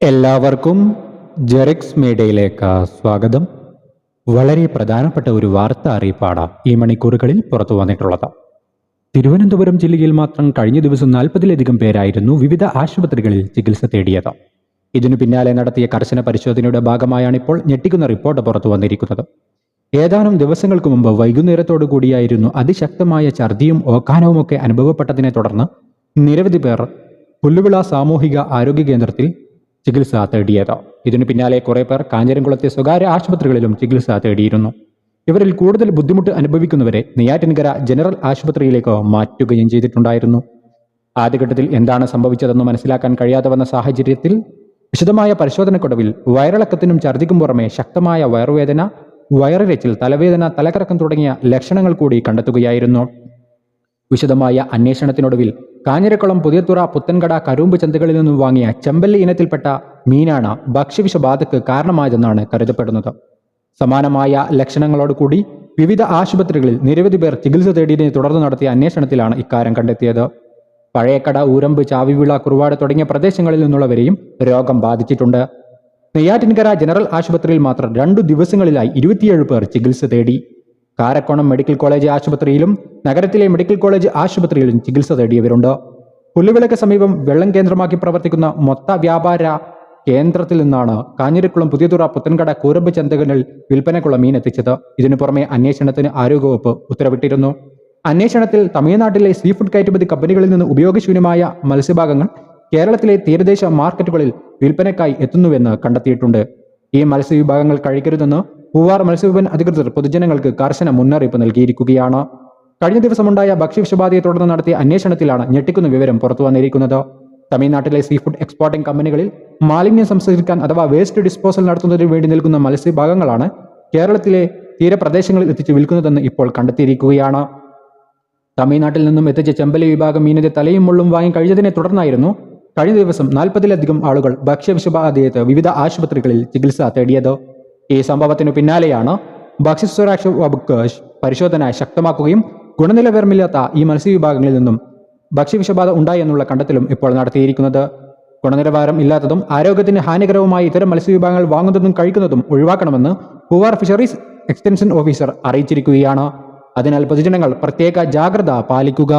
എല്ലാവർക്കും ജെറിക്സ് മീഡിയയിലേക്ക് സ്വാഗതം. വളരെ പ്രധാനപ്പെട്ട ഒരു വാർത്താ അറിയിപ്പാണ് ഈ മണിക്കൂറുകളിൽ പുറത്തു വന്നിട്ടുള്ളത്. തിരുവനന്തപുരം ജില്ലയിൽ മാത്രം കഴിഞ്ഞ ദിവസം 40-ലധികം പേരായിരുന്നു വിവിധ ആശുപത്രികളിൽ ചികിത്സ തേടിയത്. ഇതിനു പിന്നാലെ നടത്തിയ കർശന പരിശോധനയുടെ ഭാഗമായാണ് ഇപ്പോൾ ഞെട്ടിക്കുന്ന റിപ്പോർട്ട് പുറത്തു വന്നിരിക്കുന്നത്. ഏതാനും ദിവസങ്ങൾക്ക് മുമ്പ് വൈകുന്നേരത്തോടു കൂടിയായിരുന്നു അതിശക്തമായ ഛർദിയും ഓക്കാനവുമൊക്കെ അനുഭവപ്പെട്ടതിനെ തുടർന്ന് നിരവധി പേർ പുല്ലുവിള സാമൂഹിക ആരോഗ്യ കേന്ദ്രത്തിൽ ചികിത്സ തേടിയത്. ഇതിനു പിന്നാലെ കുറെ പേർ കാഞ്ഞിരംകുളത്തെ സ്വകാര്യ ആശുപത്രികളിലും ചികിത്സ തേടിയിരുന്നു. ഇവരിൽ കൂടുതൽ ബുദ്ധിമുട്ട് അനുഭവിക്കുന്നവരെ നെയ്യാറ്റിൻകര ജനറൽ ആശുപത്രിയിലേക്ക് മാറ്റുകയും ചെയ്തിട്ടുണ്ടായിരുന്നു. ആദ്യഘട്ടത്തിൽ എന്താണ് സംഭവിച്ചതെന്ന് മനസ്സിലാക്കാൻ കഴിയാതെ വന്ന സാഹചര്യത്തിൽ വിശദമായ പരിശോധനക്കൊടുവിൽ വയറിളക്കത്തിനും ഛർദിക്കും പുറമെ ശക്തമായ വയറുവേദന, വയറിരച്ചിൽ, തലവേദന, തലകറക്കം തുടങ്ങിയ ലക്ഷണങ്ങൾ കൂടി കണ്ടെത്തുകയായിരുന്നു. വിശദമായ അന്വേഷണത്തിനൊടുവിൽ കാഞ്ഞിരക്കുളം, പുതിയത്തുറ, പുത്തൻകട, കരുമ്പ് ചന്തകളിൽ നിന്നും വാങ്ങിയ ചെമ്പല്ലി ഇനത്തിൽപ്പെട്ട മീനാണ് ഭക്ഷ്യവിഷബാധയ്ക്ക് കാരണമായതെന്നാണ് കരുതപ്പെടുന്നത്. സമാനമായ ലക്ഷണങ്ങളോടുകൂടി വിവിധ ആശുപത്രികളിൽ നിരവധി പേർ ചികിത്സ തേടിയതിനെ തുടർന്ന് നടത്തിയ അന്വേഷണത്തിലാണ് ഇക്കാര്യം കണ്ടെത്തിയത്. പഴയക്കട, ഊരമ്പ്, ചാവിവിള, കുറുവാട് തുടങ്ങിയ പ്രദേശങ്ങളിൽ നിന്നുള്ളവരെയും രോഗം ബാധിച്ചിട്ടുണ്ട്. നെയ്യാറ്റിൻകര ജനറൽ ആശുപത്രിയിൽ മാത്രം 2 ദിവസങ്ങളിലായി 27 പേർ ചികിത്സ തേടി. കാരക്കോണം മെഡിക്കൽ കോളേജ് ആശുപത്രിയിലും നഗരത്തിലെ മെഡിക്കൽ കോളേജ് ആശുപത്രിയിലും ചികിത്സ തേടിയവരുണ്ട്. പുല്ലുവിളയ്ക്ക് സമീപം വെള്ളം കേന്ദ്രമാക്കി പ്രവർത്തിക്കുന്ന മൊത്ത വ്യാപാര കേന്ദ്രത്തിൽ നിന്നാണ് കാഞ്ഞിരക്കുളം, പുതിയതുറ, പുത്തൻകട, കൂരമ്പ് ചന്തകളിൽ വിൽപ്പനയ്ക്കുള്ള മീൻ എത്തിച്ചത്. ഇതിനു പുറമെ അന്വേഷണത്തിന് ആരോഗ്യവകുപ്പ് ഉത്തരവിട്ടിരുന്നു. അന്വേഷണത്തിൽ തമിഴ്നാട്ടിലെ സീഫുഡ് കയറ്റുമതി കമ്പനികളിൽ നിന്ന് ഉപയോഗശൂന്യമായ മത്സ്യഭാഗങ്ങൾ കേരളത്തിലെ തീരദേശ മാർക്കറ്റുകളിൽ വിൽപ്പനയ്ക്കായി എത്തുന്നുവെന്ന് കണ്ടെത്തിയിട്ടുണ്ട്. ഈ മത്സ്യവിഭാഗങ്ങൾ കഴിക്കരുതെന്ന് പൂവാർ മത്സ്യവിപണൻ അധികൃതർ പൊതുജനങ്ങൾക്ക് കർശന മുന്നറിയിപ്പ് നൽകിയിരിക്കുകയാണ്. കഴിഞ്ഞ ദിവസമുണ്ടായ ഭക്ഷ്യവിഷബാധയെ തുടർന്ന് നടത്തിയ അന്വേഷണത്തിലാണ് ഞെട്ടിക്കുന്ന വിവരം പുറത്തു വന്നിരിക്കുന്നത്. തമിഴ്നാട്ടിലെ സീഫുഡ് എക്സ്പോർട്ടിംഗ് കമ്പനികളിൽ മാലിന്യം സംസ്കരിക്കാൻ അഥവാ വേസ്റ്റ് ഡിസ്പോസൽ നടത്തുന്നതിന് വേണ്ടി നൽകുന്ന മത്സ്യഭാഗങ്ങളാണ് കേരളത്തിലെ തീരപ്രദേശങ്ങളിൽ എത്തിച്ച് വിൽക്കുന്നതെന്ന് ഇപ്പോൾ കണ്ടെത്തിയിരിക്കുകയാണ്. തമിഴ്നാട്ടിൽ നിന്നും എത്തിച്ച ചെമ്പല്ലി വിഭാഗം മീനിന്റെ തലയും മുള്ളും വാങ്ങി കഴിഞ്ഞതിനെ തുടർന്നായിരുന്നു കഴിഞ്ഞ ദിവസം 40-ലധികം ആളുകൾ ഭക്ഷ്യവിഷബാധയേറ്റ് വിവിധ ആശുപത്രികളിൽ ചികിത്സ തേടിയത്. ഈ സംഭവത്തിനു പിന്നാലെയാണ് ഭക്ഷ്യസുരക്ഷാ വകുപ്പ് പരിശോധന ശക്തമാക്കുകയും ഗുണനിലവാരമില്ലാത്ത ഈ മത്സ്യവിഭാഗങ്ങളിൽ നിന്നും ഭക്ഷ്യവിഷബാധ ഉണ്ടായി എന്നുള്ള കണ്ടെത്തലും ഇപ്പോൾ നടത്തിയിരിക്കുന്നത്. ഗുണനിലവാരം ഇല്ലാത്തതും ആരോഗ്യത്തിന് ഹാനികരവുമായ ഇത്തരം മത്സ്യവിഭാഗങ്ങൾ വാങ്ങുന്നതും കഴിക്കുന്നതും ഒഴിവാക്കണമെന്ന് പൂവാർ ഫിഷറീസ് എക്സ്റ്റൻഷൻ ഓഫീസർ അറിയിച്ചിരിക്കുകയാണ്. അതിനാൽ പൊതുജനങ്ങൾ പ്രത്യേക ജാഗ്രത പാലിക്കുക.